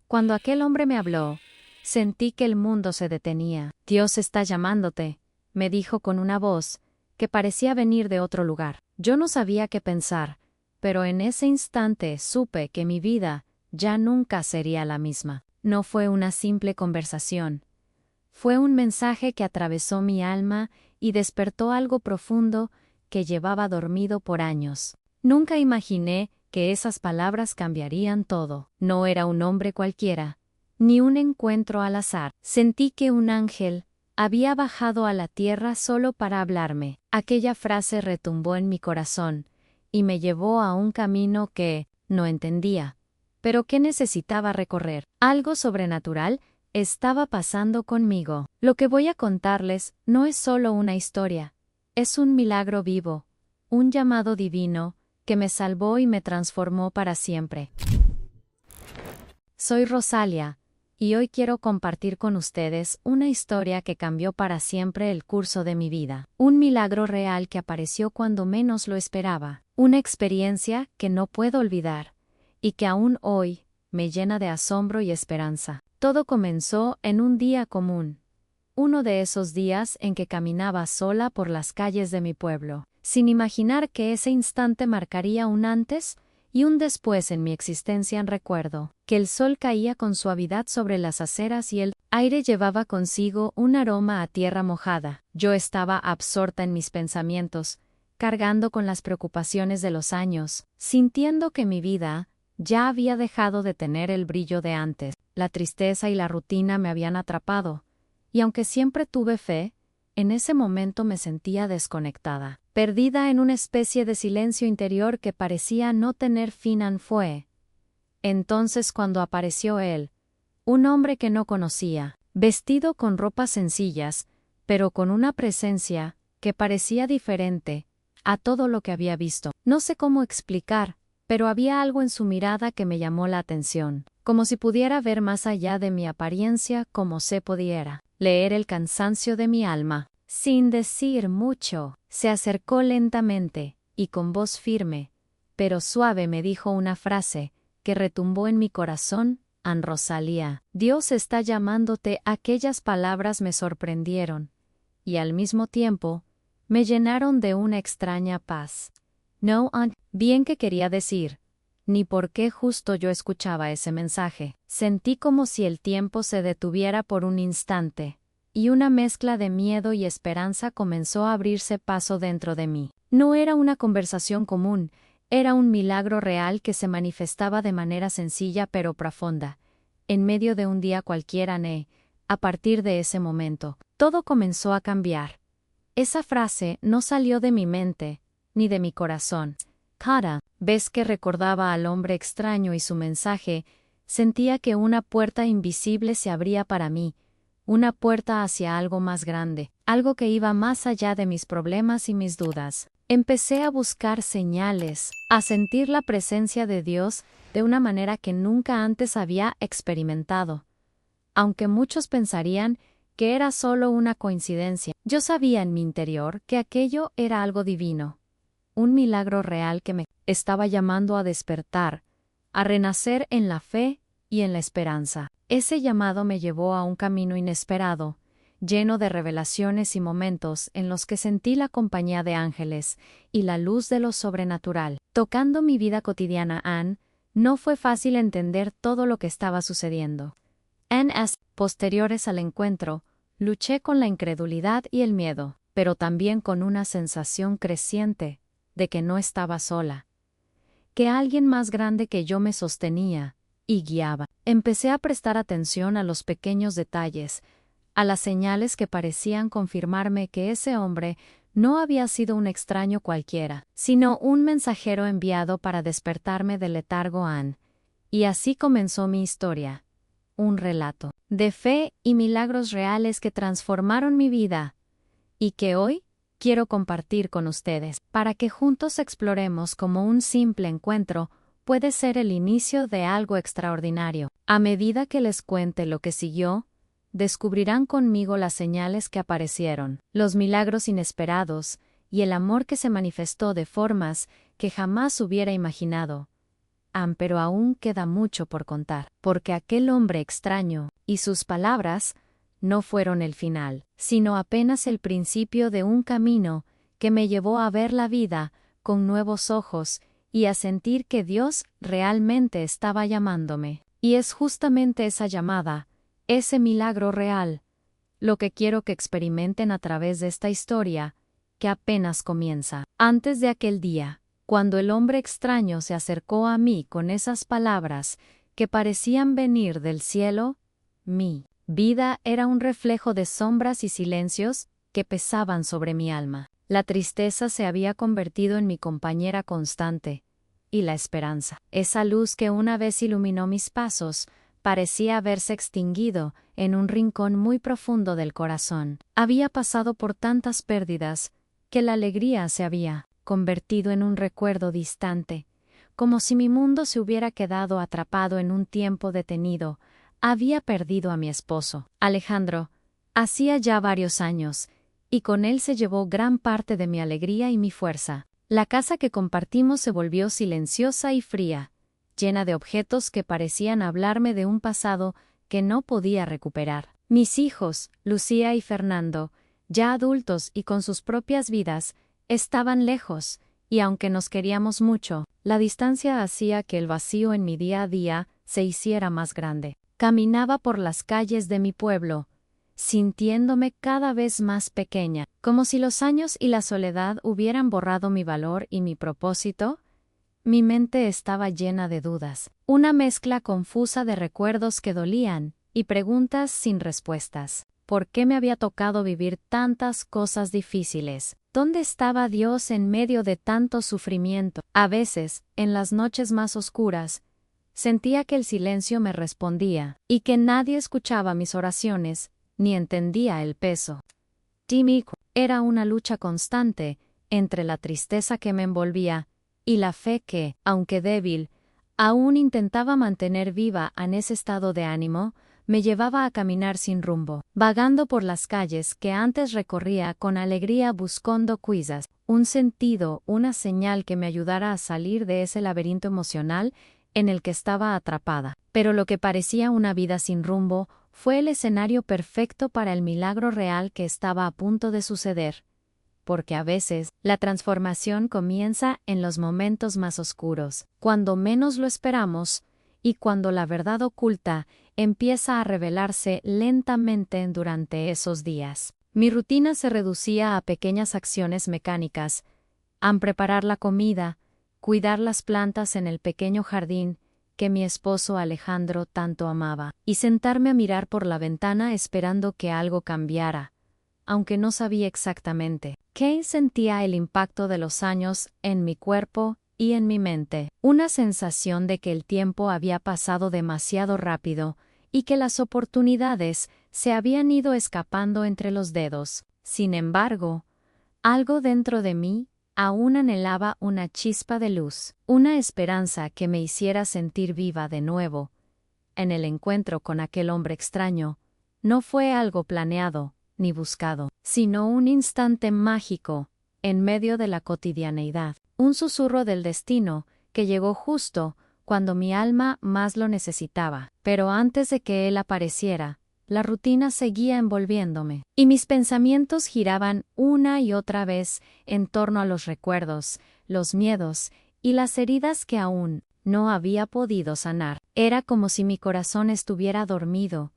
Cuando aquel hombre me habló, sentí que el mundo se detenía. Dios está llamándote, me dijo con una voz que parecía venir de otro lugar. Yo no sabía qué pensar, pero en ese instante supe que mi vida ya nunca sería la misma. No fue una simple conversación. Fue un mensaje que atravesó mi alma y despertó algo profundo que llevaba dormido por años. Nunca imaginé que esas palabras cambiarían todo. No era un hombre cualquiera, ni un encuentro al azar. Sentí que un ángel había bajado a la tierra solo para hablarme. Aquella frase retumbó en mi corazón y me llevó a un camino que no entendía, pero que necesitaba recorrer. Algo sobrenatural estaba pasando conmigo. Lo que voy a contarles no es solo una historia, es un milagro vivo, un llamado divino que me salvó y me transformó para siempre. Soy Rosalia, y hoy quiero compartir con ustedes una historia que cambió para siempre el curso de mi vida. Un milagro real que apareció cuando menos lo esperaba. Una experiencia que no puedo olvidar, y que aún hoy me llena de asombro y esperanza. Todo comenzó en un día común. Uno de esos días en que caminaba sola por las calles de mi pueblo, sin imaginar que ese instante marcaría un antes y un después en mi existencia. Recuerdo que el sol caía con suavidad sobre las aceras y el aire llevaba consigo un aroma a tierra mojada. Yo estaba absorta en mis pensamientos, cargando con las preocupaciones de los años, sintiendo que mi vida ya había dejado de tener el brillo de antes. La tristeza y la rutina me habían atrapado, y aunque siempre tuve fe, en ese momento me sentía desconectada, perdida en una especie de silencio interior que parecía no tener fin. Fue entonces cuando apareció él, un hombre que no conocía, vestido con ropas sencillas, pero con una presencia que parecía diferente a todo lo que había visto. No sé cómo explicar, pero había algo en su mirada que me llamó la atención, como si pudiera ver más allá de mi apariencia, como se pudiera leer el cansancio de mi alma. Sin decir mucho, se acercó lentamente, y con voz firme, pero suave me dijo una frase que retumbó en mi corazón: Rosalía, Dios está llamándote. Aquellas palabras me sorprendieron, y al mismo tiempo, me llenaron de una extraña paz. No bien qué quería decir, ni por qué justo yo escuchaba ese mensaje. Sentí como si el tiempo se detuviera por un instante, y una mezcla de miedo y esperanza comenzó a abrirse paso dentro de mí. No era una conversación común, era un milagro real que se manifestaba de manera sencilla pero profunda, en medio de un día cualquiera. A partir de ese momento, todo comenzó a cambiar. Esa frase no salió de mi mente, ni de mi corazón. Cada vez que recordaba al hombre extraño y su mensaje, sentía que una puerta invisible se abría para mí, una puerta hacia algo más grande, algo que iba más allá de mis problemas y mis dudas. Empecé a buscar señales, a sentir la presencia de Dios de una manera que nunca antes había experimentado. Aunque muchos pensarían que era solo una coincidencia, yo sabía en mi interior que aquello era algo divino, un milagro real que me estaba llamando a despertar, a renacer en la fe y en la esperanza. Ese llamado me llevó a un camino inesperado, lleno de revelaciones y momentos en los que sentí la compañía de ángeles y la luz de lo sobrenatural. Tocando mi vida cotidiana, no fue fácil entender todo lo que estaba sucediendo. Posteriores al encuentro, luché con la incredulidad y el miedo, pero también con una sensación creciente de que no estaba sola, que alguien más grande que yo me sostenía y guiaba. Empecé a prestar atención a los pequeños detalles, a las señales que parecían confirmarme que ese hombre no había sido un extraño cualquiera, sino un mensajero enviado para despertarme del letargo. Y así comenzó mi historia, un relato de fe y milagros reales que transformaron mi vida, y que hoy quiero compartir con ustedes, para que juntos exploremos cómo un simple encuentro puede ser el inicio de algo extraordinario. A medida que les cuente lo que siguió, descubrirán conmigo las señales que aparecieron, los milagros inesperados, y el amor que se manifestó de formas que jamás hubiera imaginado. pero aún queda mucho por contar, porque aquel hombre extraño, y sus palabras, no fueron el final, sino apenas el principio de un camino que me llevó a ver la vida con nuevos ojos y a sentir que Dios realmente estaba llamándome. Y es justamente esa llamada, ese milagro real, lo que quiero que experimenten a través de esta historia, que apenas comienza. Antes de aquel día, cuando el hombre extraño se acercó a mí con esas palabras que parecían venir del cielo, mi vida era un reflejo de sombras y silencios que pesaban sobre mi alma. La tristeza se había convertido en mi compañera constante, y la esperanza, esa luz que una vez iluminó mis pasos, parecía haberse extinguido en un rincón muy profundo del corazón. Había pasado por tantas pérdidas que la alegría se había convertido en un recuerdo distante, como si mi mundo se hubiera quedado atrapado en un tiempo detenido. Había perdido a mi esposo, Alejandro, hacía ya varios años, y con él se llevó gran parte de mi alegría y mi fuerza. La casa que compartimos se volvió silenciosa y fría, llena de objetos que parecían hablarme de un pasado que no podía recuperar. Mis hijos, Lucía y Fernando, ya adultos y con sus propias vidas, estaban lejos, y aunque nos queríamos mucho, la distancia hacía que el vacío en mi día a día se hiciera más grande. Caminaba por las calles de mi pueblo, sintiéndome cada vez más pequeña, como si los años y la soledad hubieran borrado mi valor y mi propósito. Mi mente estaba llena de dudas, una mezcla confusa de recuerdos que dolían y preguntas sin respuestas. ¿Por qué me había tocado vivir tantas cosas difíciles? ¿Dónde estaba Dios en medio de tanto sufrimiento? A veces, en las noches más oscuras, sentía que el silencio me respondía, y que nadie escuchaba mis oraciones, ni entendía el peso. Era una lucha constante entre la tristeza que me envolvía y la fe que, aunque débil, aún intentaba mantener viva en ese estado de ánimo, me llevaba a caminar sin rumbo, vagando por las calles que antes recorría con alegría buscando quizás un sentido, una señal que me ayudara a salir de ese laberinto emocional en el que estaba atrapada. Pero lo que parecía una vida sin rumbo fue el escenario perfecto para el milagro real que estaba a punto de suceder. Porque a veces, la transformación comienza en los momentos más oscuros, cuando menos lo esperamos, y cuando la verdad oculta empieza a revelarse lentamente durante esos días. Mi rutina se reducía a pequeñas acciones mecánicas, preparar la comida, cuidar las plantas en el pequeño jardín que mi esposo Alejandro tanto amaba, y sentarme a mirar por la ventana esperando que algo cambiara, aunque no sabía exactamente. Kane sentía el impacto de los años en mi cuerpo y en mi mente, una sensación de que el tiempo había pasado demasiado rápido y que las oportunidades se habían ido escapando entre los dedos. Sin embargo, algo dentro de mí aún anhelaba una chispa de luz, una esperanza que me hiciera sentir viva de nuevo. En el encuentro con aquel hombre extraño, no fue algo planeado ni buscado, sino un instante mágico, en medio de la cotidianeidad, un susurro del destino que llegó justo cuando mi alma más lo necesitaba. Pero antes de que él apareciera, la rutina seguía envolviéndome, y mis pensamientos giraban una y otra vez en torno a los recuerdos, los miedos y las heridas que aún no había podido sanar. Era como si mi corazón estuviera dormido,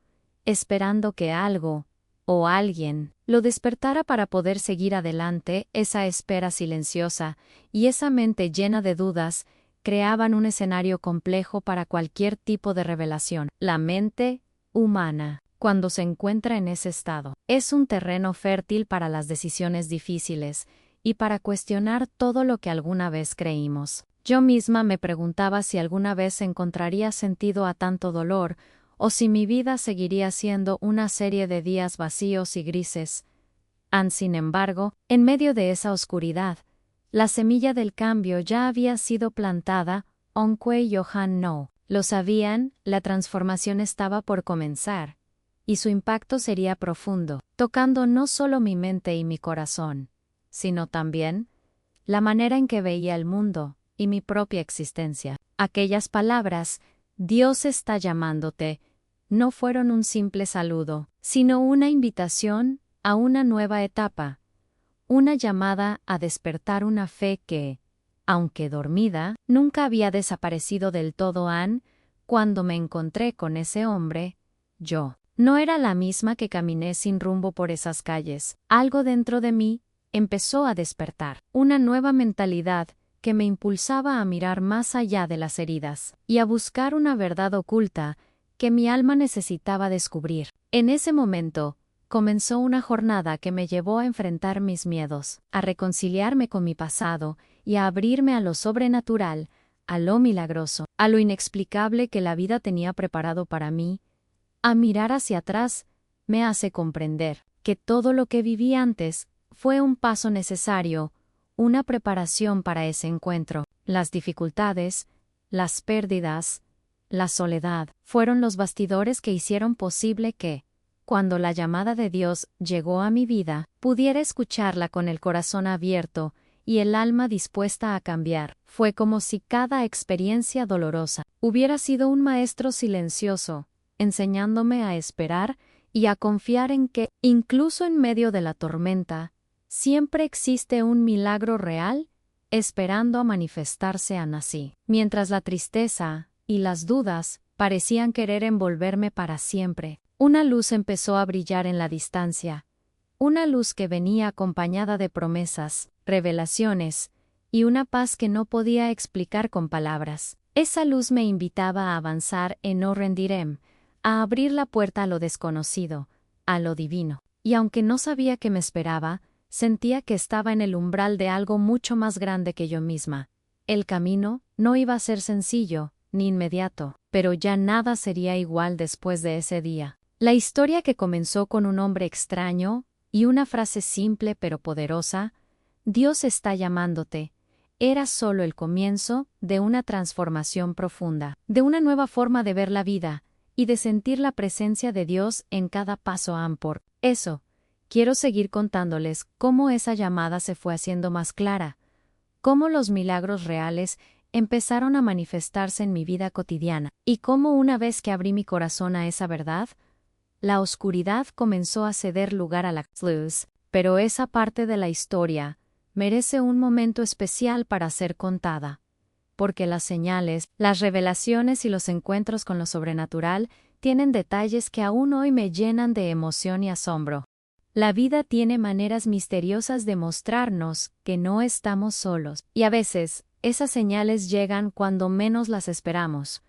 esperando que algo o alguien lo despertara para poder seguir adelante. Esa espera silenciosa y esa mente llena de dudas creaban un escenario complejo para cualquier tipo de revelación. La mente humana, cuando se encuentra en ese estado, es un terreno fértil para las decisiones difíciles y para cuestionar todo lo que alguna vez creímos. Yo misma me preguntaba si alguna vez encontraría sentido a tanto dolor, o si mi vida seguiría siendo una serie de días vacíos y grises. Sin embargo, en medio de esa oscuridad, la semilla del cambio ya había sido plantada, aunque Johan no lo sabían. La transformación estaba por comenzar, y su impacto sería profundo, tocando no solo mi mente y mi corazón, sino también la manera en que veía el mundo y mi propia existencia. Aquellas palabras, Dios está llamándote, no fueron un simple saludo, sino una invitación a una nueva etapa, una llamada a despertar una fe que, aunque dormida, nunca había desaparecido del todo. Cuando me encontré con ese hombre, yo no era la misma que caminé sin rumbo por esas calles. Algo dentro de mí empezó a despertar, una nueva mentalidad que me impulsaba a mirar más allá de las heridas y a buscar una verdad oculta que mi alma necesitaba descubrir. En ese momento, comenzó una jornada que me llevó a enfrentar mis miedos, a reconciliarme con mi pasado y a abrirme a lo sobrenatural, a lo milagroso, a lo inexplicable que la vida tenía preparado para mí. A mirar hacia atrás me hace comprender que todo lo que viví antes fue un paso necesario, una preparación para ese encuentro. Las dificultades, las pérdidas, la soledad, fueron los bastidores que hicieron posible que, cuando la llamada de Dios llegó a mi vida, pudiera escucharla con el corazón abierto y el alma dispuesta a cambiar. Fue como si cada experiencia dolorosa hubiera sido un maestro silencioso, enseñándome a esperar y a confiar en que, incluso en medio de la tormenta, siempre existe un milagro real esperando a manifestarse. Así, mientras la tristeza y las dudas parecían querer envolverme para siempre, una luz empezó a brillar en la distancia, una luz que venía acompañada de promesas, revelaciones y una paz que no podía explicar con palabras. Esa luz me invitaba a avanzar en no rendirem, a abrir la puerta a lo desconocido, a lo divino. Y aunque no sabía qué me esperaba, sentía que estaba en el umbral de algo mucho más grande que yo misma. El camino no iba a ser sencillo, ni inmediato, pero ya nada sería igual después de ese día. La historia, que comenzó con un hombre extraño y una frase simple pero poderosa, Dios está llamándote, era solo el comienzo de una transformación profunda, de una nueva forma de ver la vida y de sentir la presencia de Dios en cada paso. Por eso, quiero seguir contándoles cómo esa llamada se fue haciendo más clara, cómo los milagros reales empezaron a manifestarse en mi vida cotidiana, y cómo una vez que abrí mi corazón a esa verdad, la oscuridad comenzó a ceder lugar a la luz. Pero esa parte de la historia merece un momento especial para ser contada, porque las señales, las revelaciones y los encuentros con lo sobrenatural tienen detalles que aún hoy me llenan de emoción y asombro. La vida tiene maneras misteriosas de mostrarnos que no estamos solos, y a veces esas señales llegan cuando menos las esperamos,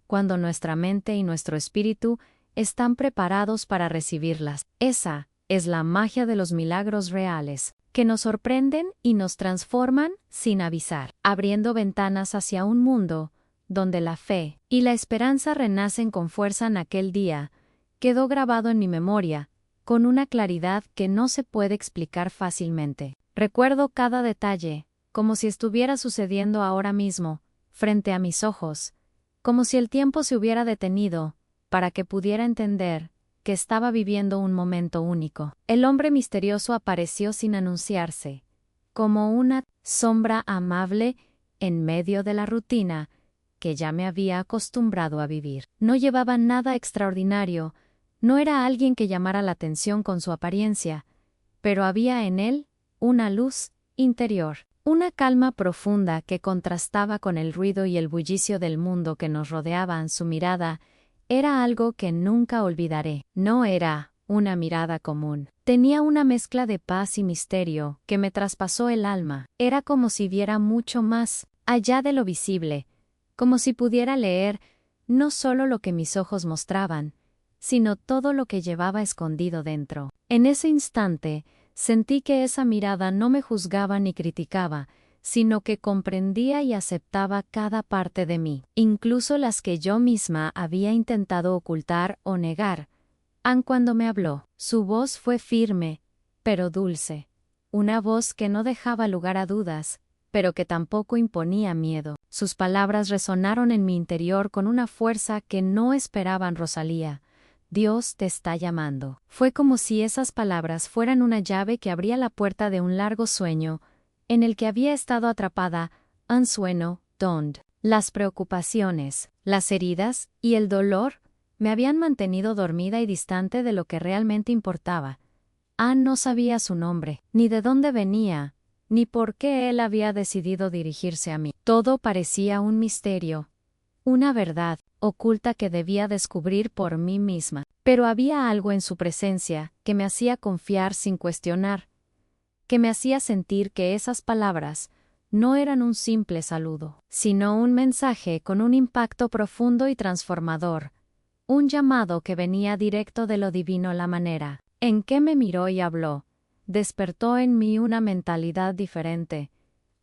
cuando nuestra mente y nuestro espíritu están preparados para recibirlas. Esa es la magia de los milagros reales, que nos sorprenden y nos transforman sin avisar, abriendo ventanas hacia un mundo donde la fe y la esperanza renacen con fuerza. En aquel día, quedó grabado en mi memoria, con una claridad que no se puede explicar fácilmente. Recuerdo cada detalle, como si estuviera sucediendo ahora mismo, frente a mis ojos, como si el tiempo se hubiera detenido, para que pudiera entender que estaba viviendo un momento único. El hombre misterioso apareció sin anunciarse, como una sombra amable en medio de la rutina que ya me había acostumbrado a vivir. No llevaba nada extraordinario, no era alguien que llamara la atención con su apariencia, pero había en él una luz interior, una calma profunda que contrastaba con el ruido y el bullicio del mundo que nos rodeaban. Su mirada era algo que nunca olvidaré. No era una mirada común. Tenía una mezcla de paz y misterio que me traspasó el alma. Era como si viera mucho más allá de lo visible, como si pudiera leer no solo lo que mis ojos mostraban, sino todo lo que llevaba escondido dentro. En ese instante, sentí que esa mirada no me juzgaba ni criticaba, sino que comprendía y aceptaba cada parte de mí, incluso las que yo misma había intentado ocultar o negar. Cuando me habló, su voz fue firme, pero dulce, una voz que no dejaba lugar a dudas, pero que tampoco imponía miedo. Sus palabras resonaron en mi interior con una fuerza que no esperaban. Rosalía, Dios te está llamando. Fue como si esas palabras fueran una llave que abría la puerta de un largo sueño, en el que había estado atrapada, un sueño donde las preocupaciones, las heridas y el dolor me habían mantenido dormida y distante de lo que realmente importaba. Anne no sabía su nombre, ni de dónde venía, ni por qué él había decidido dirigirse a mí. Todo parecía un misterio, una verdad oculta que debía descubrir por mí misma. Pero había algo en su presencia que me hacía confiar sin cuestionar, que me hacía sentir que esas palabras no eran un simple saludo, sino un mensaje con un impacto profundo y transformador, un llamado que venía directo de lo divino. La manera en que me miró y habló despertó en mí una mentalidad diferente,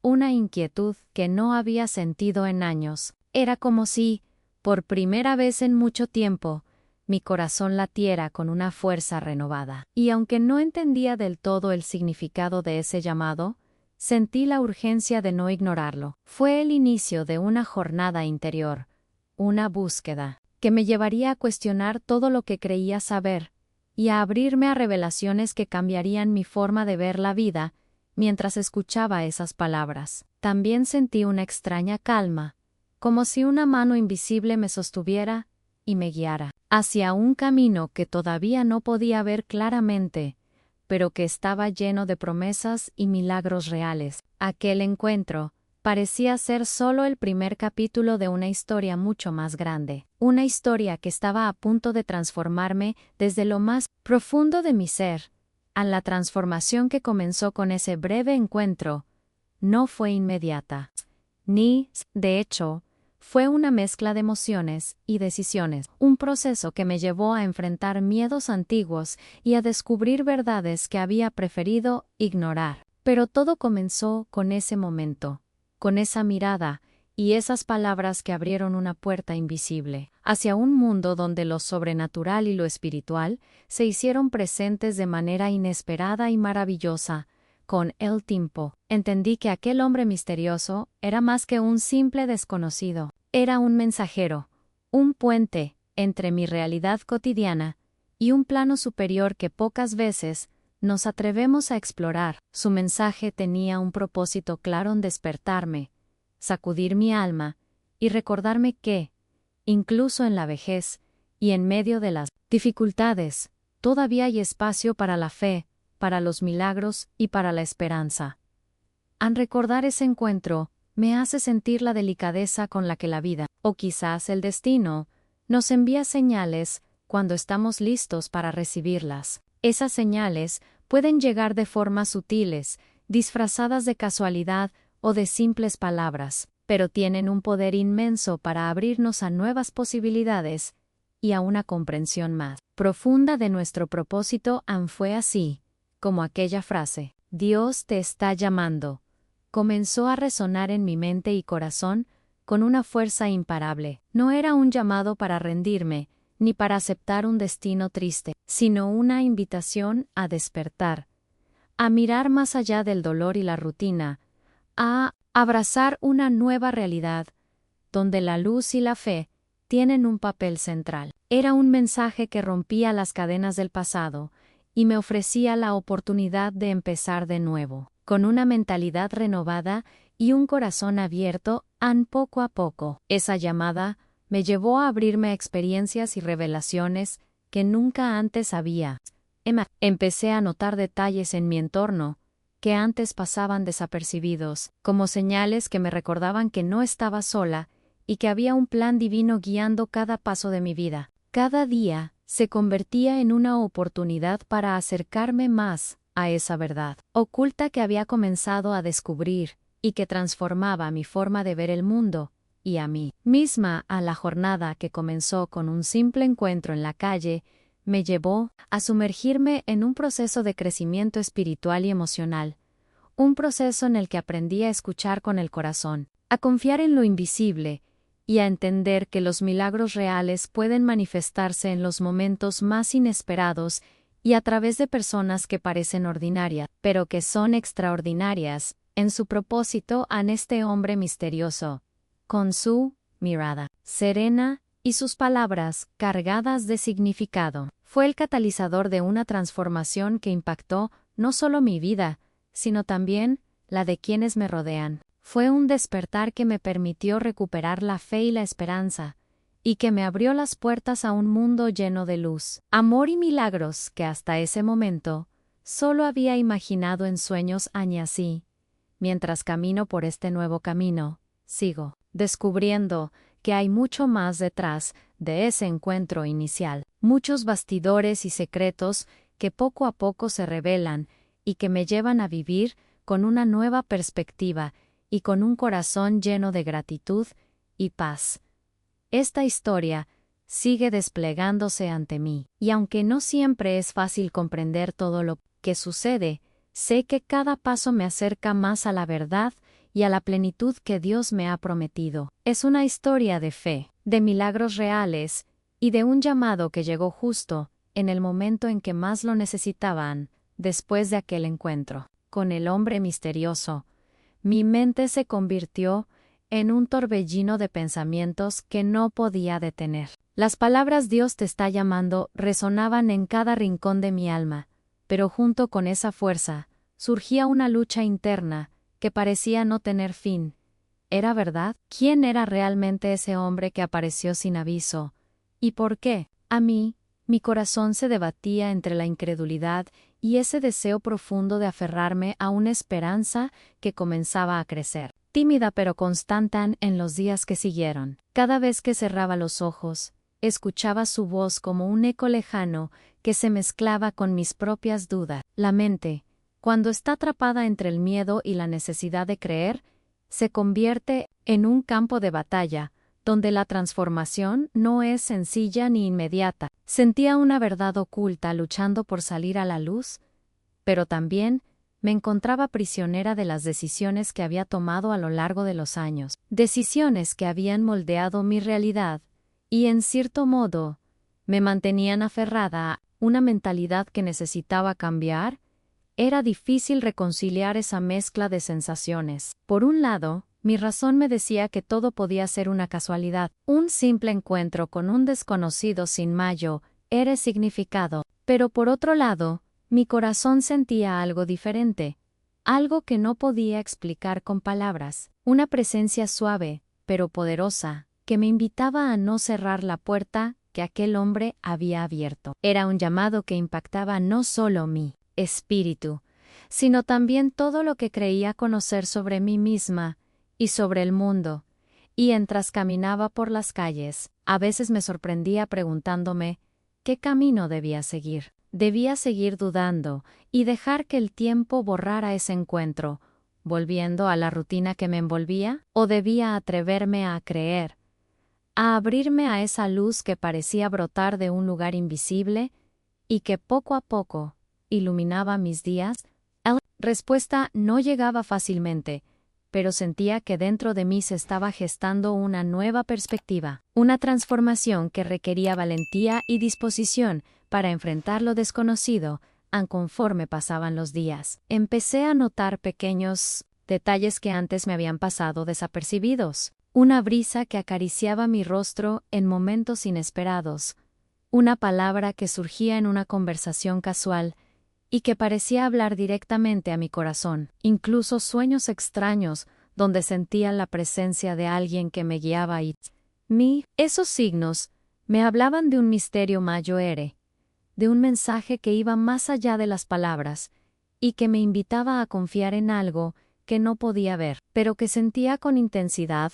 una inquietud que no había sentido en años. Era como si, por primera vez en mucho tiempo, mi corazón latiera con una fuerza renovada. Y aunque no entendía del todo el significado de ese llamado, sentí la urgencia de no ignorarlo. Fue el inicio de una jornada interior, una búsqueda, que me llevaría a cuestionar todo lo que creía saber, y a abrirme a revelaciones que cambiarían mi forma de ver la vida. Mientras escuchaba esas palabras, también sentí una extraña calma, como si una mano invisible me sostuviera y me guiara hacia un camino que todavía no podía ver claramente, pero que estaba lleno de promesas y milagros reales. Aquel encuentro parecía ser solo el primer capítulo de una historia mucho más grande, una historia que estaba a punto de transformarme desde lo más profundo de mi ser. A la transformación que comenzó con ese breve encuentro no fue inmediata, de hecho, fue una mezcla de emociones y decisiones, un proceso que me llevó a enfrentar miedos antiguos y a descubrir verdades que había preferido ignorar. Pero todo comenzó con ese momento, con esa mirada y esas palabras que abrieron una puerta invisible hacia un mundo donde lo sobrenatural y lo espiritual se hicieron presentes de manera inesperada y maravillosa. Con el tiempo, entendí que aquel hombre misterioso era más que un simple desconocido. Era un mensajero, un puente entre mi realidad cotidiana y un plano superior que pocas veces nos atrevemos a explorar. Su mensaje tenía un propósito claro: en despertarme, sacudir mi alma y recordarme que, incluso en la vejez y en medio de las dificultades, todavía hay espacio para la fe, para los milagros y para la esperanza. Al recordar ese encuentro, me hace sentir la delicadeza con la que la vida, o quizás el destino, nos envía señales cuando estamos listos para recibirlas. Esas señales pueden llegar de formas sutiles, disfrazadas de casualidad o de simples palabras, pero tienen un poder inmenso para abrirnos a nuevas posibilidades y a una comprensión más profunda de nuestro propósito. Fue así como aquella frase, "Dios te está llamando", comenzó a resonar en mi mente y corazón con una fuerza imparable. No era un llamado para rendirme, ni para aceptar un destino triste, sino una invitación a despertar, a mirar más allá del dolor y la rutina, a abrazar una nueva realidad, donde la luz y la fe tienen un papel central. Era un mensaje que rompía las cadenas del pasado y me ofrecía la oportunidad de empezar de nuevo, con una mentalidad renovada y un corazón abierto. Poco a poco, esa llamada me llevó a abrirme a experiencias y revelaciones que nunca antes había. Empecé a notar detalles en mi entorno que antes pasaban desapercibidos, como señales que me recordaban que no estaba sola y que había un plan divino guiando cada paso de mi vida. Cada día se convertía en una oportunidad para acercarme más a esa verdad oculta que había comenzado a descubrir y que transformaba mi forma de ver el mundo y a mí misma. A la jornada, que comenzó con un simple encuentro en la calle, me llevó a sumergirme en un proceso de crecimiento espiritual y emocional, un proceso en el que aprendí a escuchar con el corazón, a confiar en lo invisible y a entender que los milagros reales pueden manifestarse en los momentos más inesperados y a través de personas que parecen ordinarias, pero que son extraordinarias en su propósito. Este hombre misterioso, con su mirada serena y sus palabras cargadas de significado, fue el catalizador de una transformación que impactó no solo mi vida, sino también la de quienes me rodean. Fue un despertar que me permitió recuperar la fe y la esperanza, y que me abrió las puertas a un mundo lleno de luz, amor y milagros que hasta ese momento solo había imaginado en sueños así. Mientras camino por este nuevo camino, sigo descubriendo que hay mucho más detrás de ese encuentro inicial, muchos bastidores y secretos que poco a poco se revelan y que me llevan a vivir con una nueva perspectiva y con un corazón lleno de gratitud y paz. Esta historia sigue desplegándose ante mí, y aunque no siempre es fácil comprender todo lo que sucede, sé que cada paso me acerca más a la verdad y a la plenitud que Dios me ha prometido. Es una historia de fe, de milagros reales y de un llamado que llegó justo en el momento en que más lo necesitaban. Después de aquel encuentro con el hombre misterioso, mi mente se convirtió en un torbellino de pensamientos que no podía detener. Las palabras "Dios te está llamando" resonaban en cada rincón de mi alma, pero junto con esa fuerza surgía una lucha interna que parecía no tener fin. ¿Era verdad? ¿Quién era realmente ese hombre que apareció sin aviso? ¿Y por qué? A mí, mi corazón se debatía entre la incredulidad y ese deseo profundo de aferrarme a una esperanza que comenzaba a crecer, tímida pero constante en los días que siguieron. Cada vez que cerraba los ojos, escuchaba su voz como un eco lejano que se mezclaba con mis propias dudas. La mente, cuando está atrapada entre el miedo y la necesidad de creer, se convierte en un campo de batalla, donde la transformación no es sencilla ni inmediata. Sentía una verdad oculta luchando por salir a la luz, pero también me encontraba prisionera de las decisiones que había tomado a lo largo de los años, decisiones que habían moldeado mi realidad y, en cierto modo, me mantenían aferrada a una mentalidad que necesitaba cambiar. Era difícil reconciliar esa mezcla de sensaciones. Por un lado, mi razón me decía que todo podía ser una casualidad, un simple encuentro con un desconocido sin mayor significado. Pero por otro lado, mi corazón sentía algo diferente, algo que no podía explicar con palabras, una presencia suave, pero poderosa, que me invitaba a no cerrar la puerta que aquel hombre había abierto. Era un llamado que impactaba no solo mi espíritu, sino también todo lo que creía conocer sobre mí misma y sobre el mundo. Y mientras caminaba por las calles, a veces me sorprendía preguntándome qué camino debía seguir. Debía seguir dudando y dejar que el tiempo borrara ese encuentro, volviendo a la rutina que me envolvía, o debía atreverme a creer, a abrirme a esa luz que parecía brotar de un lugar invisible y que poco a poco iluminaba mis días. La respuesta no llegaba fácilmente, pero sentía que dentro de mí se estaba gestando una nueva perspectiva, una transformación que requería valentía y disposición para enfrentar lo desconocido. Conforme pasaban los días, empecé a notar pequeños detalles que antes me habían pasado desapercibidos. Una brisa que acariciaba mi rostro en momentos inesperados, una palabra que surgía en una conversación casual y que parecía hablar directamente a mi corazón, incluso sueños extraños donde sentía la presencia de alguien que me guiaba esos signos me hablaban de un misterio mayor, de un mensaje que iba más allá de las palabras y que me invitaba a confiar en algo que no podía ver, pero que sentía con intensidad.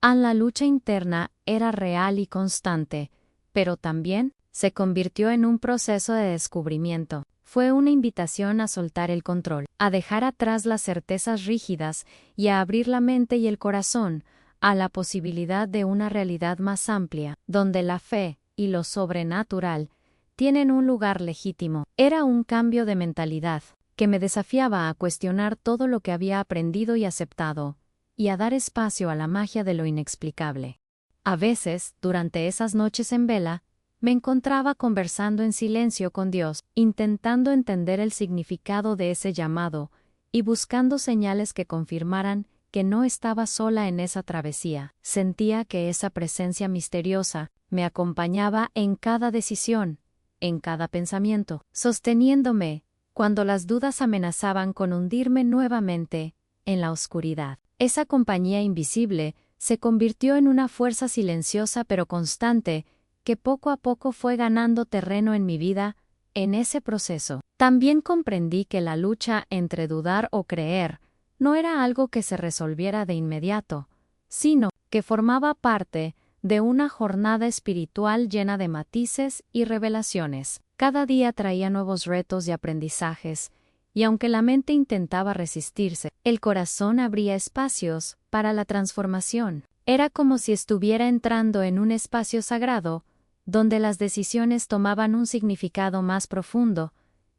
La lucha interna era real y constante, pero también se convirtió en un proceso de descubrimiento. Fue una invitación a soltar el control, a dejar atrás las certezas rígidas y a abrir la mente y el corazón a la posibilidad de una realidad más amplia, donde la fe y lo sobrenatural tienen un lugar legítimo. Era un cambio de mentalidad que me desafiaba a cuestionar todo lo que había aprendido y aceptado, y a dar espacio a la magia de lo inexplicable. A veces, durante esas noches en vela, me encontraba conversando en silencio con Dios, intentando entender el significado de ese llamado y buscando señales que confirmaran que no estaba sola en esa travesía. Sentía que esa presencia misteriosa me acompañaba en cada decisión, en cada pensamiento, sosteniéndome cuando las dudas amenazaban con hundirme nuevamente en la oscuridad. Esa compañía invisible se convirtió en una fuerza silenciosa pero constante, que poco a poco fue ganando terreno en mi vida. En ese proceso, también comprendí que la lucha entre dudar o creer no era algo que se resolviera de inmediato, sino que formaba parte de una jornada espiritual llena de matices y revelaciones. Cada día traía nuevos retos y aprendizajes, y aunque la mente intentaba resistirse, el corazón abría espacios para la transformación. Era como si estuviera entrando en un espacio sagrado, donde las decisiones tomaban un significado más profundo,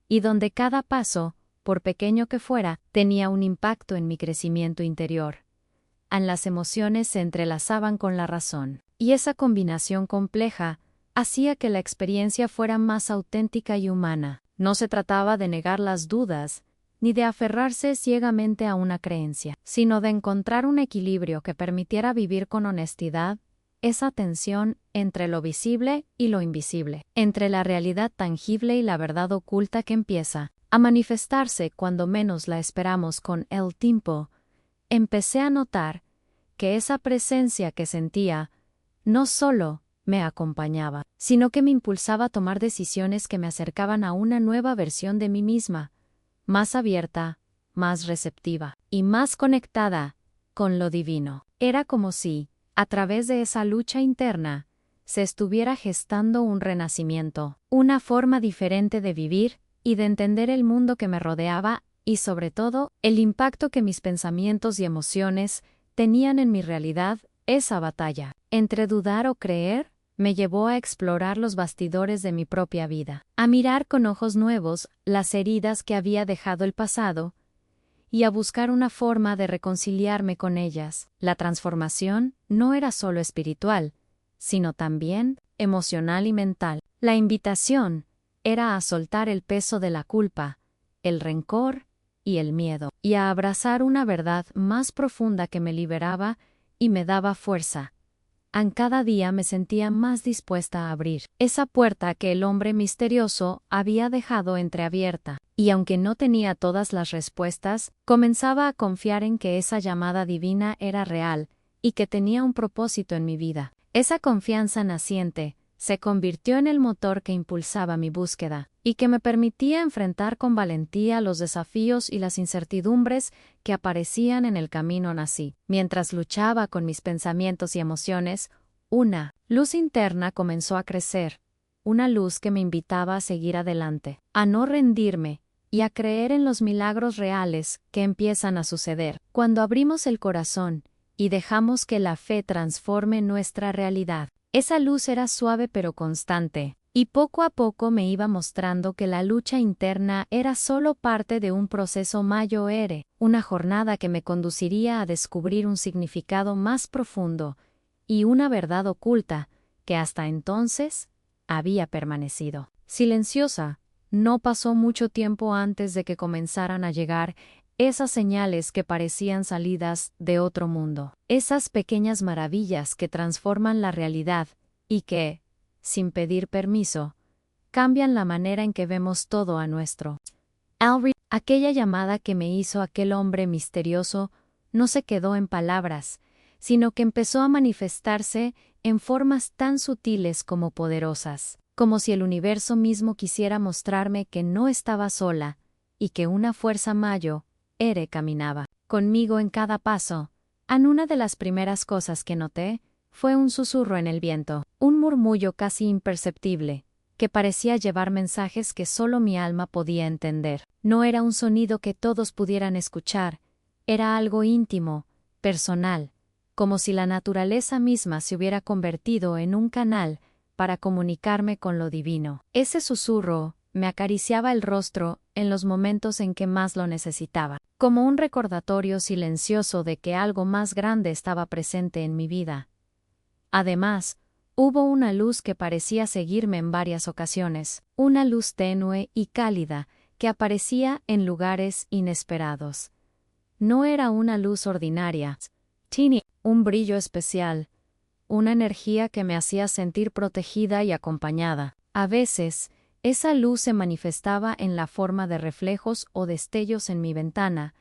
y donde cada paso, por pequeño que fuera, tenía un impacto en mi crecimiento interior. Las emociones se entrelazaban con la razón, y esa combinación compleja hacía que la experiencia fuera más auténtica y humana. No se trataba de negar las dudas, ni de aferrarse ciegamente a una creencia, sino de encontrar un equilibrio que permitiera vivir con honestidad esa tensión entre lo visible y lo invisible, entre la realidad tangible y la verdad oculta que empieza a manifestarse cuando menos la esperamos. Con el tiempo, empecé a notar que esa presencia que sentía no solo me acompañaba, sino que me impulsaba a tomar decisiones que me acercaban a una nueva versión de mí misma, más abierta, más receptiva y más conectada con lo divino. Era como si, a través de esa lucha interna, se estuviera gestando un renacimiento, una forma diferente de vivir y de entender el mundo que me rodeaba y, sobre todo, el impacto que mis pensamientos y emociones tenían en mi realidad. Esa batalla entre dudar o creer me llevó a explorar los bastidores de mi propia vida, a mirar con ojos nuevos las heridas que había dejado el pasado y a buscar una forma de reconciliarme con ellas. La transformación no era solo espiritual, sino también emocional y mental. La invitación era a soltar el peso de la culpa, el rencor y el miedo, y a abrazar una verdad más profunda que me liberaba y me daba fuerza. Cada día me sentía más dispuesta a abrir esa puerta que el hombre misterioso había dejado entreabierta, y aunque no tenía todas las respuestas, comenzaba a confiar en que esa llamada divina era real y que tenía un propósito en mi vida. Esa confianza naciente se convirtió en el motor que impulsaba mi búsqueda y que me permitía enfrentar con valentía los desafíos y las incertidumbres que aparecían en el camino. Nací. Mientras luchaba con mis pensamientos y emociones, una luz interna comenzó a crecer, una luz que me invitaba a seguir adelante, a no rendirme y a creer en los milagros reales que empiezan a suceder cuando abrimos el corazón y dejamos que la fe transforme nuestra realidad. Esa luz era suave pero constante, y poco a poco me iba mostrando que la lucha interna era solo parte de un proceso mayor, una jornada que me conduciría a descubrir un significado más profundo y una verdad oculta que hasta entonces había permanecido silenciosa. No pasó mucho tiempo antes de que comenzaran a llegar esas señales que parecían salidas de otro mundo, esas pequeñas maravillas que transforman la realidad y que, sin pedir permiso, cambian la manera en que vemos todo a nuestro alrededor. Aquella llamada que me hizo aquel hombre misterioso no se quedó en palabras, sino que empezó a manifestarse en formas tan sutiles como poderosas, como si el universo mismo quisiera mostrarme que no estaba sola y que una fuerza mayor caminaba conmigo en cada paso. Una de las primeras cosas que noté fue un susurro en el viento, un murmullo casi imperceptible, que parecía llevar mensajes que solo mi alma podía entender. No era un sonido que todos pudieran escuchar, era algo íntimo, personal, como si la naturaleza misma se hubiera convertido en un canal para comunicarme con lo divino. Ese susurro me acariciaba el rostro en los momentos en que más lo necesitaba, como un recordatorio silencioso de que algo más grande estaba presente en mi vida. Además, hubo una luz que parecía seguirme en varias ocasiones, una luz tenue y cálida que aparecía en lugares inesperados. No era una luz ordinaria, tenía un brillo especial, una energía que me hacía sentir protegida y acompañada. A veces, esa luz se manifestaba en la forma de reflejos o destellos en mi ventana,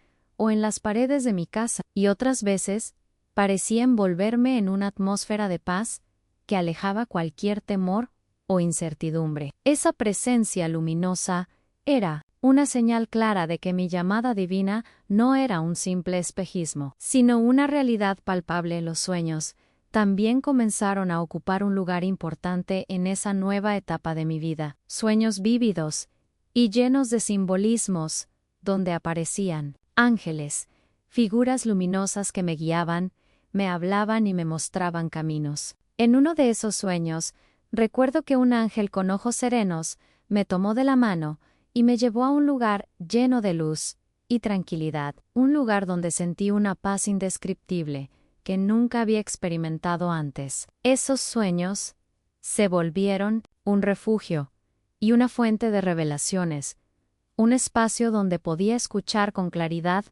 o en las paredes de mi casa, y otras veces parecía envolverme en una atmósfera de paz que alejaba cualquier temor o incertidumbre. Esa presencia luminosa era una señal clara de que mi llamada divina no era un simple espejismo, sino una realidad palpable en los sueños. También comenzaron a ocupar un lugar importante en esa nueva etapa de mi vida. Sueños vívidos y llenos de simbolismos, donde aparecían ángeles, figuras luminosas que me guiaban, me hablaban y me mostraban caminos. En uno de esos sueños, recuerdo que un ángel con ojos serenos me tomó de la mano y me llevó a un lugar lleno de luz y tranquilidad, un lugar donde sentí una paz indescriptible que nunca había experimentado antes. Esos sueños se volvieron un refugio y una fuente de revelaciones, un espacio donde podía escuchar con claridad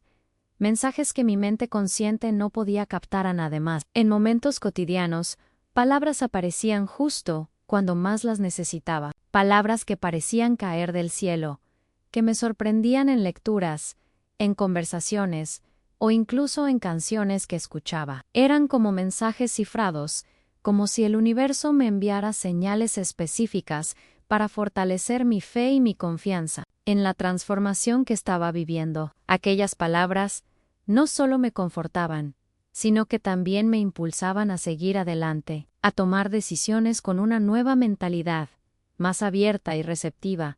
mensajes que mi mente consciente no podía captar a nada más. En momentos cotidianos, palabras aparecían justo cuando más las necesitaba, palabras que parecían caer del cielo, que me sorprendían en lecturas, en conversaciones o incluso en canciones que escuchaba. Eran como mensajes cifrados, como si el universo me enviara señales específicas para fortalecer mi fe y mi confianza en la transformación que estaba viviendo. Aquellas palabras no solo me confortaban, sino que también me impulsaban a seguir adelante, a tomar decisiones con una nueva mentalidad, más abierta y receptiva.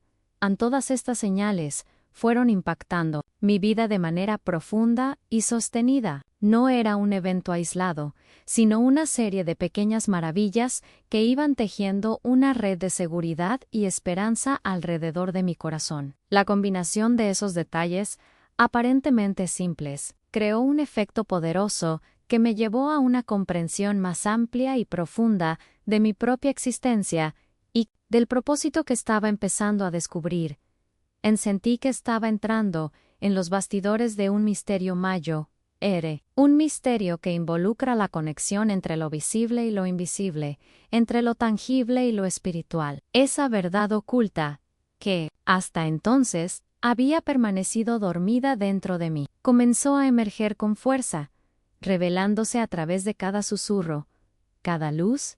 Todas estas señales fueron impactando mi vida de manera profunda y sostenida. No era un evento aislado, sino una serie de pequeñas maravillas que iban tejiendo una red de seguridad y esperanza alrededor de mi corazón. La combinación de esos detalles, aparentemente simples, creó un efecto poderoso que me llevó a una comprensión más amplia y profunda de mi propia existencia y del propósito que estaba empezando a descubrir. Sentí que estaba entrando en los bastidores de un misterio mayor, un misterio que involucra la conexión entre lo visible y lo invisible, entre lo tangible y lo espiritual. Esa verdad oculta, que, hasta entonces, había permanecido dormida dentro de mí, comenzó a emerger con fuerza, revelándose a través de cada susurro, cada luz,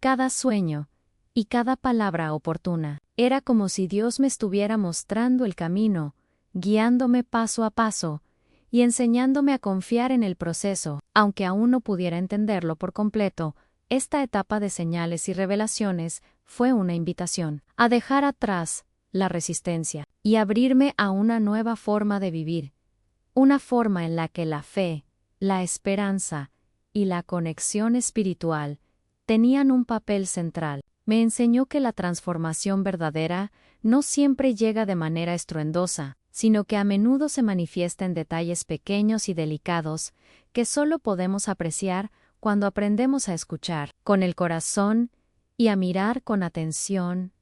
cada sueño y cada palabra oportuna. Era como si Dios me estuviera mostrando el camino, guiándome paso a paso y enseñándome a confiar en el proceso. Aunque aún no pudiera entenderlo por completo, esta etapa de señales y revelaciones fue una invitación a dejar atrás la resistencia y abrirme a una nueva forma de vivir, una forma en la que la fe, la esperanza y la conexión espiritual tenían un papel central. Me enseñó que la transformación verdadera no siempre llega de manera estruendosa, sino que a menudo se manifiesta en detalles pequeños y delicados que solo podemos apreciar cuando aprendemos a escuchar con el corazón y a mirar con atención.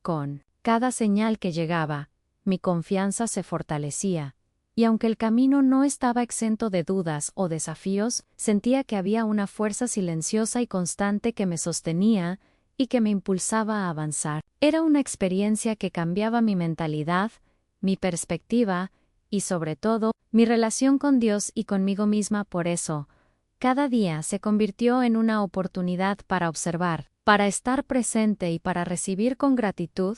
Con cada señal que llegaba, mi confianza se fortalecía, y aunque el camino no estaba exento de dudas o desafíos, sentía que había una fuerza silenciosa y constante que me sostenía y que me impulsaba a avanzar. Era una experiencia que cambiaba mi mentalidad, mi perspectiva y, sobre todo, mi relación con Dios y conmigo misma. Por eso, cada día se convirtió en una oportunidad para observar, para estar presente y para recibir con gratitud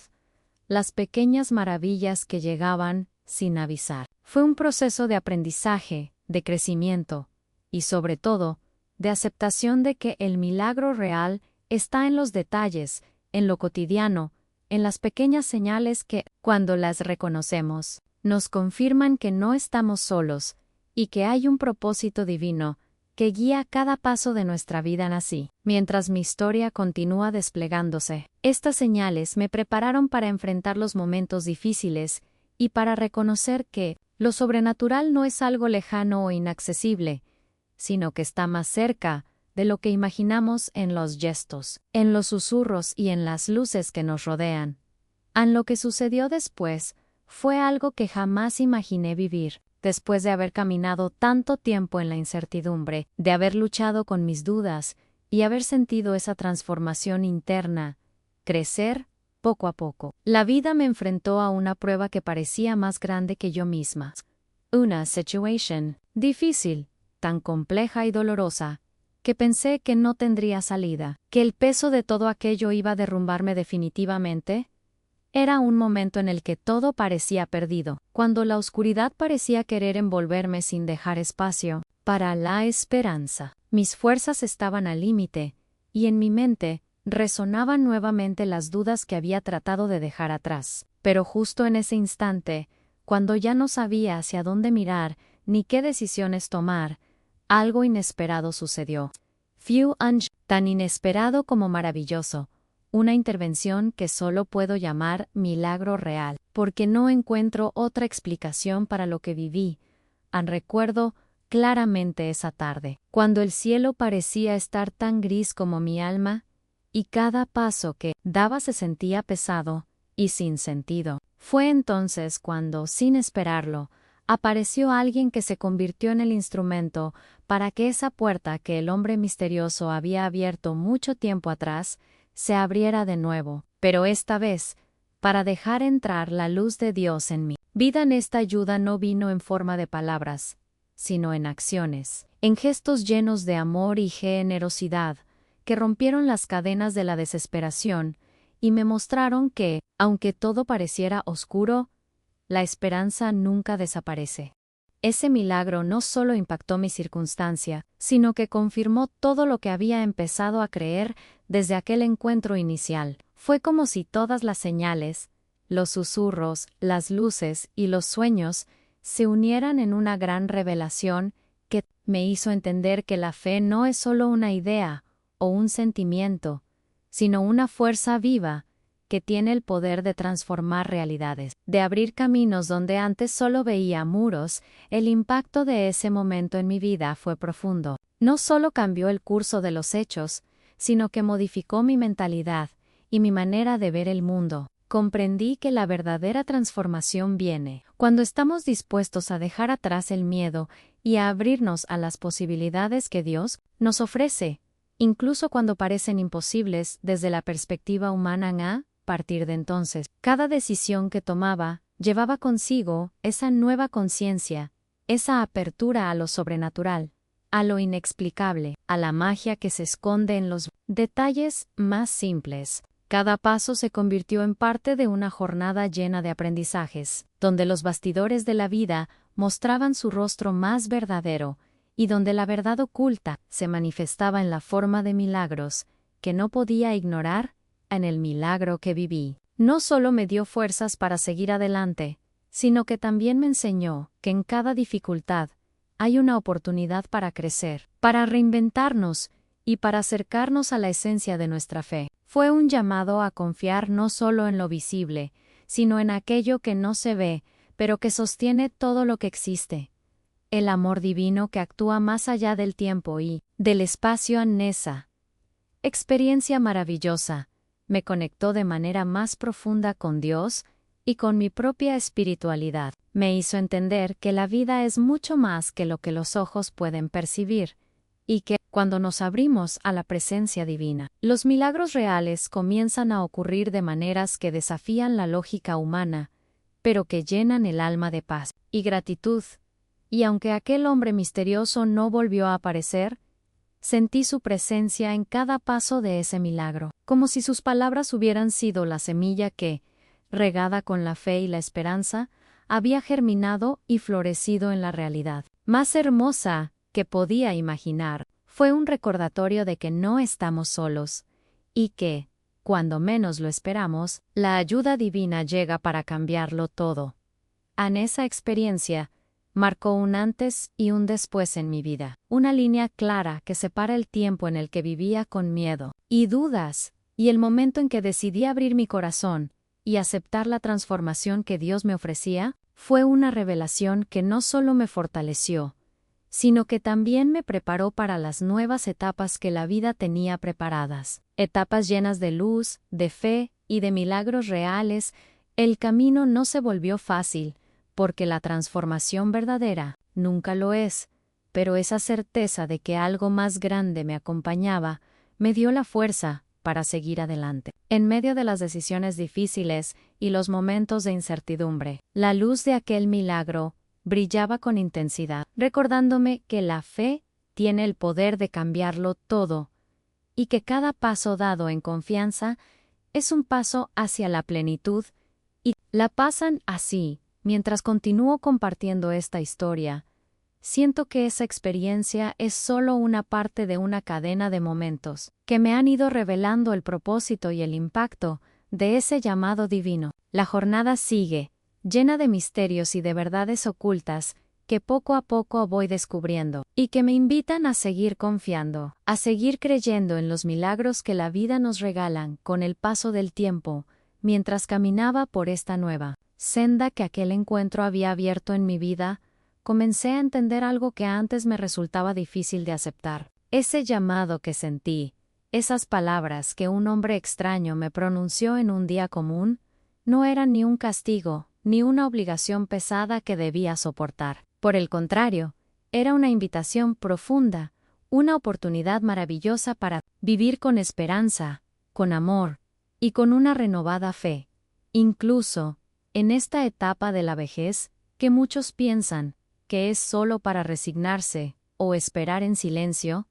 las pequeñas maravillas que llegaban sin avisar. Fue un proceso de aprendizaje, de crecimiento y, sobre todo, de aceptación de que el milagro real está en los detalles, en lo cotidiano, en las pequeñas señales que, cuando las reconocemos, nos confirman que no estamos solos y que hay un propósito divino que guía cada paso de nuestra vida. Así, mientras mi historia continúa desplegándose, estas señales me prepararon para enfrentar los momentos difíciles y para reconocer que lo sobrenatural no es algo lejano o inaccesible, sino que está más cerca de lo que imaginamos, en los gestos, en los susurros y en las luces que nos rodean. Lo que sucedió después fue algo que jamás imaginé vivir. Después de haber caminado tanto tiempo en la incertidumbre, de haber luchado con mis dudas y haber sentido esa transformación interna, crecer poco a poco, la vida me enfrentó a una prueba que parecía más grande que yo misma. Una situación difícil, tan compleja y dolorosa, que pensé que no tendría salida, que el peso de todo aquello iba a derrumbarme definitivamente. Era un momento en el que todo parecía perdido, cuando la oscuridad parecía querer envolverme sin dejar espacio para la esperanza. Mis fuerzas estaban al límite, y en mi mente resonaban nuevamente las dudas que había tratado de dejar atrás. Pero justo en ese instante, cuando ya no sabía hacia dónde mirar ni qué decisiones tomar, algo inesperado sucedió. Tan inesperado como maravilloso. Una intervención que solo puedo llamar milagro real, porque no encuentro otra explicación para lo que viví. Recuerdo claramente esa tarde, cuando el cielo parecía estar tan gris como mi alma, y cada paso que daba se sentía pesado y sin sentido. Fue entonces cuando, sin esperarlo, apareció alguien que se convirtió en el instrumento para que esa puerta que el hombre misterioso había abierto mucho tiempo atrás se abriera de nuevo, pero esta vez, para dejar entrar la luz de Dios en mi vida. Esta ayuda no vino en forma de palabras, sino en acciones, en gestos llenos de amor y generosidad, que rompieron las cadenas de la desesperación y me mostraron que, aunque todo pareciera oscuro, la esperanza nunca desaparece. Ese milagro no solo impactó mi circunstancia, sino que confirmó todo lo que había empezado a creer desde aquel encuentro inicial. Fue como si todas las señales, los susurros, las luces y los sueños se unieran en una gran revelación que me hizo entender que la fe no es solo una idea o un sentimiento, sino una fuerza viva que tiene el poder de transformar realidades, de abrir caminos donde antes solo veía muros. El impacto de ese momento en mi vida fue profundo. No solo cambió el curso de los hechos, sino que modificó mi mentalidad y mi manera de ver el mundo. Comprendí que la verdadera transformación viene cuando estamos dispuestos a dejar atrás el miedo y a abrirnos a las posibilidades que Dios nos ofrece, incluso cuando parecen imposibles desde la perspectiva humana. A partir de entonces, cada decisión que tomaba llevaba consigo esa nueva conciencia, esa apertura a lo sobrenatural, a lo inexplicable, a la magia que se esconde en los detalles más simples. Cada paso se convirtió en parte de una jornada llena de aprendizajes, donde los bastidores de la vida mostraban su rostro más verdadero, y donde la verdad oculta se manifestaba en la forma de milagros que no podía ignorar. En el milagro que viví, no solo me dio fuerzas para seguir adelante, sino que también me enseñó que en cada dificultad hay una oportunidad para crecer, para reinventarnos y para acercarnos a la esencia de nuestra fe. Fue un llamado a confiar no solo en lo visible, sino en aquello que no se ve, pero que sostiene todo lo que existe. El amor divino que actúa más allá del tiempo y del espacio. Esa experiencia maravillosa me conectó de manera más profunda con Dios y con mi propia espiritualidad. Me hizo entender que la vida es mucho más que lo que los ojos pueden percibir, y que, cuando nos abrimos a la presencia divina, los milagros reales comienzan a ocurrir de maneras que desafían la lógica humana, pero que llenan el alma de paz y gratitud. Y aunque aquel hombre misterioso no volvió a aparecer, sentí su presencia en cada paso de ese milagro, como si sus palabras hubieran sido la semilla que, regada con la fe y la esperanza, había germinado y florecido en la realidad más hermosa que podía imaginar. Fue un recordatorio de que no estamos solos, y que, cuando menos lo esperamos, la ayuda divina llega para cambiarlo todo. En esa experiencia, marcó un antes y un después en mi vida, una línea clara que separa el tiempo en el que vivía con miedo y dudas, y el momento en que decidí abrir mi corazón y aceptar la transformación que Dios me ofrecía. Fue una revelación que no solo me fortaleció, sino que también me preparó para las nuevas etapas que la vida tenía preparadas, etapas llenas de luz, de fe y de milagros reales. El camino no se volvió fácil, porque la transformación verdadera nunca lo es, pero esa certeza de que algo más grande me acompañaba me dio la fuerza para seguir adelante. En medio de las decisiones difíciles y los momentos de incertidumbre, la luz de aquel milagro brillaba con intensidad, recordándome que la fe tiene el poder de cambiarlo todo, y que cada paso dado en confianza es un paso hacia la plenitud, y la pasan así. Mientras continúo compartiendo esta historia, siento que esa experiencia es solo una parte de una cadena de momentos que me han ido revelando el propósito y el impacto de ese llamado divino. La jornada sigue, llena de misterios y de verdades ocultas que poco a poco voy descubriendo, y que me invitan a seguir confiando, a seguir creyendo en los milagros que la vida nos regalan con el paso del tiempo, mientras caminaba por esta nueva senda que aquel encuentro había abierto en mi vida. Comencé a entender algo que antes me resultaba difícil de aceptar. Ese llamado que sentí, esas palabras que un hombre extraño me pronunció en un día común, no eran ni un castigo, ni una obligación pesada que debía soportar. Por el contrario, era una invitación profunda, una oportunidad maravillosa para vivir con esperanza, con amor y con una renovada fe. Incluso, en esta etapa de la vejez, que muchos piensan que es solo para resignarse o esperar en silencio,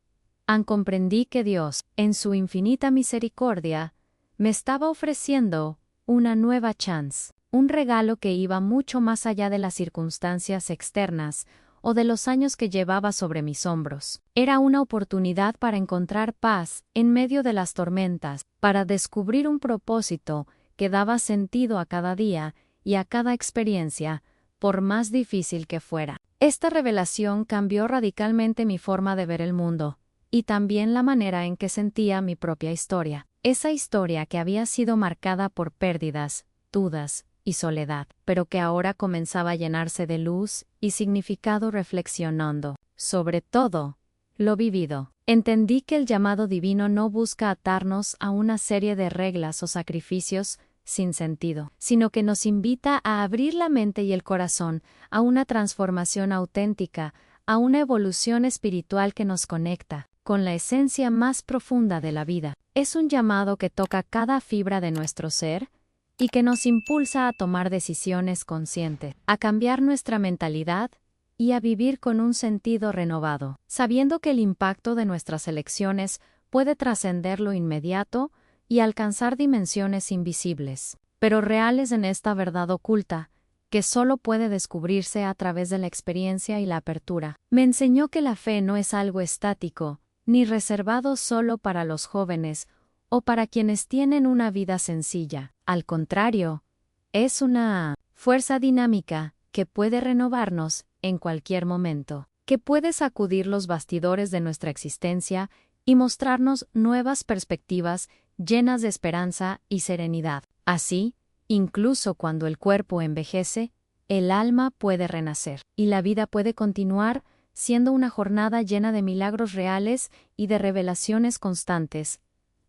comprendí que Dios, en su infinita misericordia, me estaba ofreciendo una nueva chance, un regalo que iba mucho más allá de las circunstancias externas o de los años que llevaba sobre mis hombros. Era una oportunidad para encontrar paz en medio de las tormentas, para descubrir un propósito que daba sentido a cada día y a cada experiencia, por más difícil que fuera. Esta revelación cambió radicalmente mi forma de ver el mundo, y también la manera en que sentía mi propia historia. Esa historia que había sido marcada por pérdidas, dudas y soledad, pero que ahora comenzaba a llenarse de luz y significado reflexionando sobre todo lo vivido. Entendí que el llamado divino no busca atarnos a una serie de reglas o sacrificios sin sentido, sino que nos invita a abrir la mente y el corazón a una transformación auténtica, a una evolución espiritual que nos conecta con la esencia más profunda de la vida. Es un llamado que toca cada fibra de nuestro ser y que nos impulsa a tomar decisiones conscientes, a cambiar nuestra mentalidad y a vivir con un sentido renovado, sabiendo que el impacto de nuestras elecciones puede trascender lo inmediato y alcanzar dimensiones invisibles, pero reales en esta verdad oculta, que solo puede descubrirse a través de la experiencia y la apertura. Me enseñó que la fe no es algo estático, ni reservado solo para los jóvenes o para quienes tienen una vida sencilla. Al contrario, es una fuerza dinámica que puede renovarnos en cualquier momento, que puede sacudir los bastidores de nuestra existencia y mostrarnos nuevas perspectivas llenas de esperanza y serenidad. Así, incluso cuando el cuerpo envejece, el alma puede renacer, y la vida puede continuar siendo una jornada llena de milagros reales y de revelaciones constantes.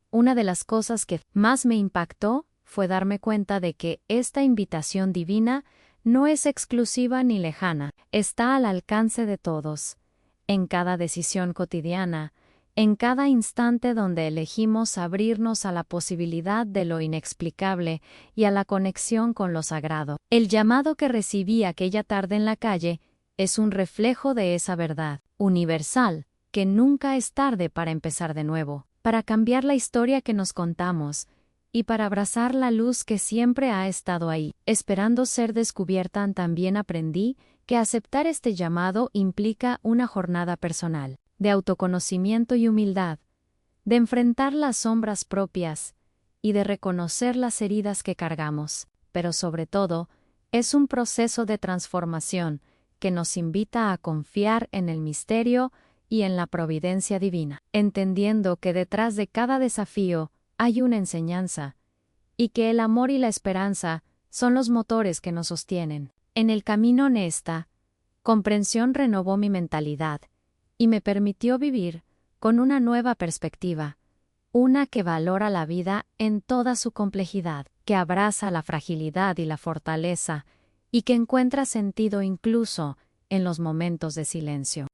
Una de las cosas que más me impactó fue darme cuenta de que esta invitación divina no es exclusiva ni lejana, está al alcance de todos, en cada decisión cotidiana, en cada instante donde elegimos abrirnos a la posibilidad de lo inexplicable y a la conexión con lo sagrado. El llamado que recibí aquella tarde en la calle es un reflejo de esa verdad universal, que nunca es tarde para empezar de nuevo, para cambiar la historia que nos contamos y para abrazar la luz que siempre ha estado ahí, esperando ser descubierta. También aprendí que aceptar este llamado implica una jornada personal, de autoconocimiento y humildad, de enfrentar las sombras propias y de reconocer las heridas que cargamos, pero sobre todo, es un proceso de transformación que nos invita a confiar en el misterio y en la providencia divina, entendiendo que detrás de cada desafío hay una enseñanza, y que el amor y la esperanza son los motores que nos sostienen. En el camino honesta, comprensión renovó mi mentalidad, y me permitió vivir con una nueva perspectiva, una que valora la vida en toda su complejidad, que abraza la fragilidad y la fortaleza, y que encuentra sentido incluso en los momentos de silencio.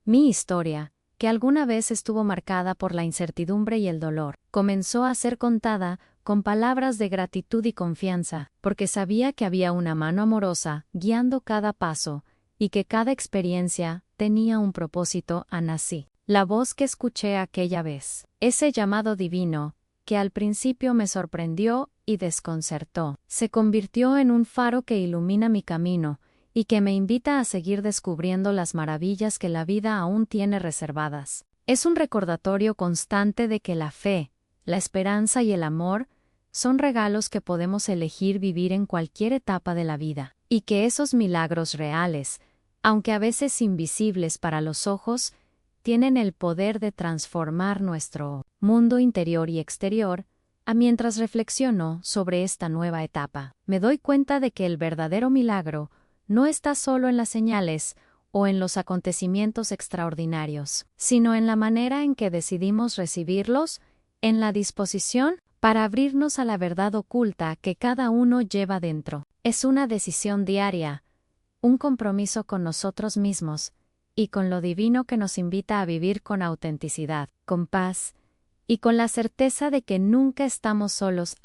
Mi historia, que alguna vez estuvo marcada por la incertidumbre y el dolor, comenzó a ser contada con palabras de gratitud y confianza, porque sabía que había una mano amorosa guiando cada paso y que cada experiencia tenía un propósito. Nací. La voz que escuché aquella vez, ese llamado divino, que al principio me sorprendió y desconcertó, se convirtió en un faro que ilumina mi camino y que me invita a seguir descubriendo las maravillas que la vida aún tiene reservadas. Es un recordatorio constante de que la fe, la esperanza y el amor son regalos que podemos elegir vivir en cualquier etapa de la vida, y que esos milagros reales, aunque a veces invisibles para los ojos, tienen el poder de transformar nuestro mundo interior y exterior. Mientras reflexiono sobre esta nueva etapa, me doy cuenta de que el verdadero milagro no está solo en las señales o en los acontecimientos extraordinarios, sino en la manera en que decidimos recibirlos, en la disposición para abrirnos a la verdad oculta que cada uno lleva dentro. Es una decisión diaria, un compromiso con nosotros mismos y con lo divino que nos invita a vivir con autenticidad, con paz y con la certeza de que nunca estamos solos.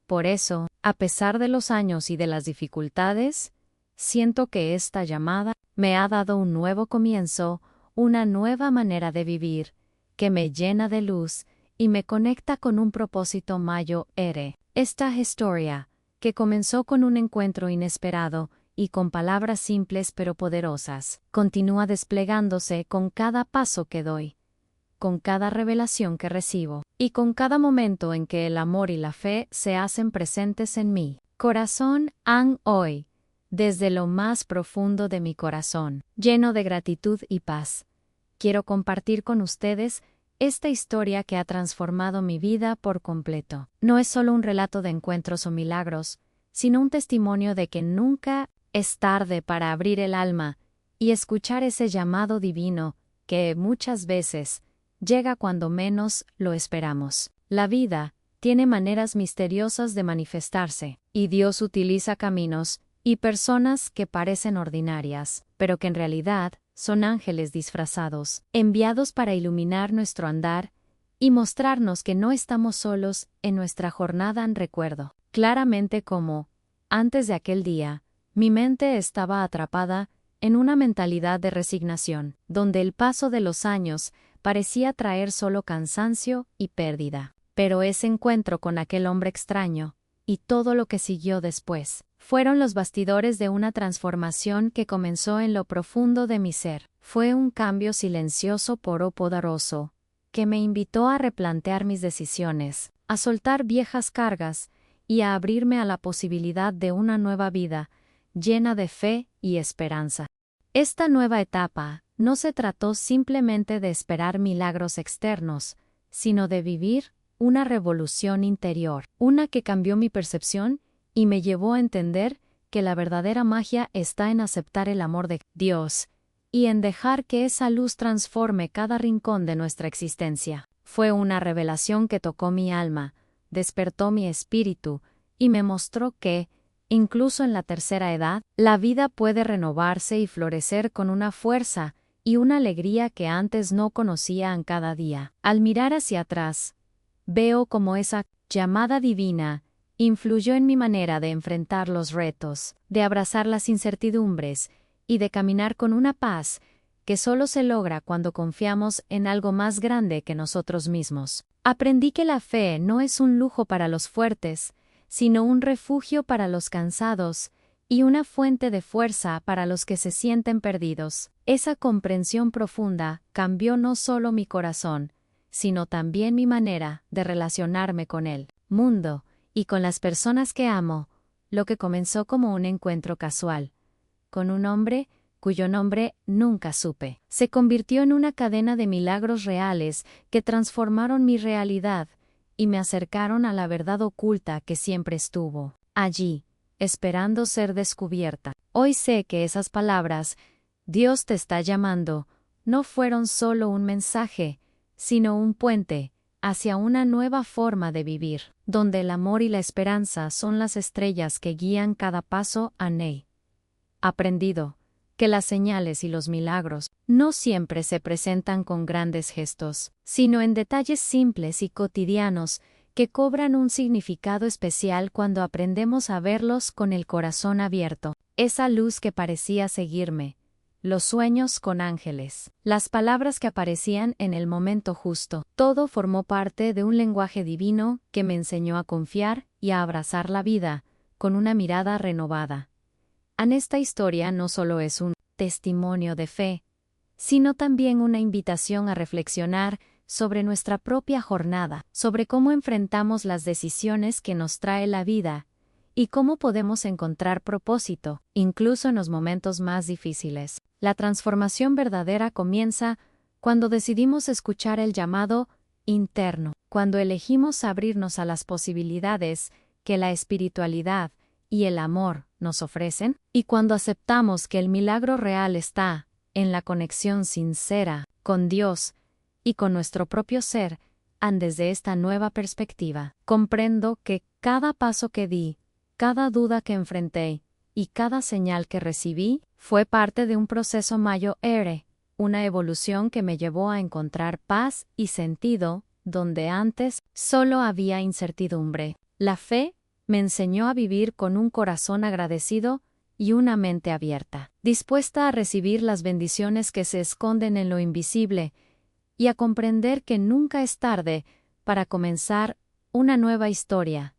Por eso, a pesar de los años y de las dificultades, siento que esta llamada me ha dado un nuevo comienzo, una nueva manera de vivir, que me llena de luz y me conecta con un propósito mayor. Esta historia, que comenzó con un encuentro inesperado y con palabras simples pero poderosas, continúa desplegándose con cada paso que doy, con cada revelación que recibo, y con cada momento en que el amor y la fe se hacen presentes en mi corazón. Hoy, desde lo más profundo de mi corazón, lleno de gratitud y paz, quiero compartir con ustedes esta historia que ha transformado mi vida por completo. No es solo un relato de encuentros o milagros, sino un testimonio de que nunca es tarde para abrir el alma y escuchar ese llamado divino que muchas veces llega cuando menos lo esperamos. La vida tiene maneras misteriosas de manifestarse, y Dios utiliza caminos y personas que parecen ordinarias, pero que en realidad son ángeles disfrazados, enviados para iluminar nuestro andar y mostrarnos que no estamos solos en nuestra jornada. Recuerdo claramente cómo, antes de aquel día, mi mente estaba atrapada en una mentalidad de resignación, donde el paso de los años parecía traer solo cansancio y pérdida. Pero ese encuentro con aquel hombre extraño, y todo lo que siguió después, fueron los bastidores de una transformación que comenzó en lo profundo de mi ser. Fue un cambio silencioso pero poderoso, que me invitó a replantear mis decisiones, a soltar viejas cargas y a abrirme a la posibilidad de una nueva vida, llena de fe y esperanza. Esta nueva etapa no se trató simplemente de esperar milagros externos, sino de vivir una revolución interior, una que cambió mi percepción y me llevó a entender que la verdadera magia está en aceptar el amor de Dios y en dejar que esa luz transforme cada rincón de nuestra existencia. Fue una revelación que tocó mi alma, despertó mi espíritu y me mostró que, incluso en la tercera edad, la vida puede renovarse y florecer con una fuerza y una alegría que antes no conocía en cada día. Al mirar hacia atrás, veo cómo esa llamada divina influyó en mi manera de enfrentar los retos, de abrazar las incertidumbres y de caminar con una paz que solo se logra cuando confiamos en algo más grande que nosotros mismos. Aprendí que la fe no es un lujo para los fuertes, sino un refugio para los cansados y una fuente de fuerza para los que se sienten perdidos. Esa comprensión profunda cambió no solo mi corazón, sino también mi manera de relacionarme con el mundo y con las personas que amo. Lo que comenzó como un encuentro casual con un hombre cuyo nombre nunca supe, se convirtió en una cadena de milagros reales que transformaron mi realidad y me acercaron a la verdad oculta que siempre estuvo allí, esperando ser descubierta. Hoy sé que esas palabras, Dios te está llamando, no fueron solo un mensaje, sino un puente hacia una nueva forma de vivir, donde el amor y la esperanza son las estrellas que guían cada paso. Aprendido que las señales y los milagros no siempre se presentan con grandes gestos, sino en detalles simples y cotidianos que cobran un significado especial cuando aprendemos a verlos con el corazón abierto. Esa luz que parecía seguirme, los sueños con ángeles, las palabras que aparecían en el momento justo, todo formó parte de un lenguaje divino que me enseñó a confiar y a abrazar la vida con una mirada renovada. Esta historia no solo es un testimonio de fe, sino también una invitación a reflexionar sobre nuestra propia jornada, sobre cómo enfrentamos las decisiones que nos trae la vida y cómo podemos encontrar propósito, incluso en los momentos más difíciles. La transformación verdadera comienza cuando decidimos escuchar el llamado interno, cuando elegimos abrirnos a las posibilidades que la espiritualidad y el amor nos ofrecen, y cuando aceptamos que el milagro real está en la conexión sincera con Dios y con nuestro propio ser. Desde esta nueva perspectiva, comprendo que cada paso que di, cada duda que enfrenté y cada señal que recibí fue parte de un proceso mayor, una evolución que me llevó a encontrar paz y sentido donde antes solo había incertidumbre. La fe me enseñó a vivir con un corazón agradecido y una mente abierta, dispuesta a recibir las bendiciones que se esconden en lo invisible y a comprender que nunca es tarde para comenzar una nueva historia.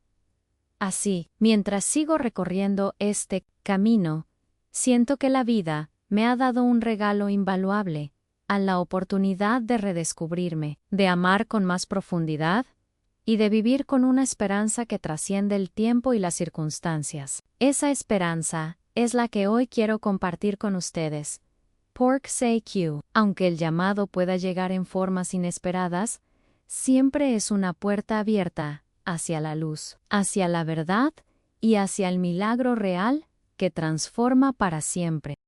Así, mientras sigo recorriendo este camino, siento que la vida me ha dado un regalo invaluable, a la oportunidad de redescubrirme, de amar con más profundidad y de vivir con una esperanza que trasciende el tiempo y las circunstancias. Esa esperanza es la que hoy quiero compartir con ustedes. Pork Say-Q, aunque el llamado pueda llegar en formas inesperadas, siempre es una puerta abierta hacia la luz, hacia la verdad y hacia el milagro real que transforma para siempre.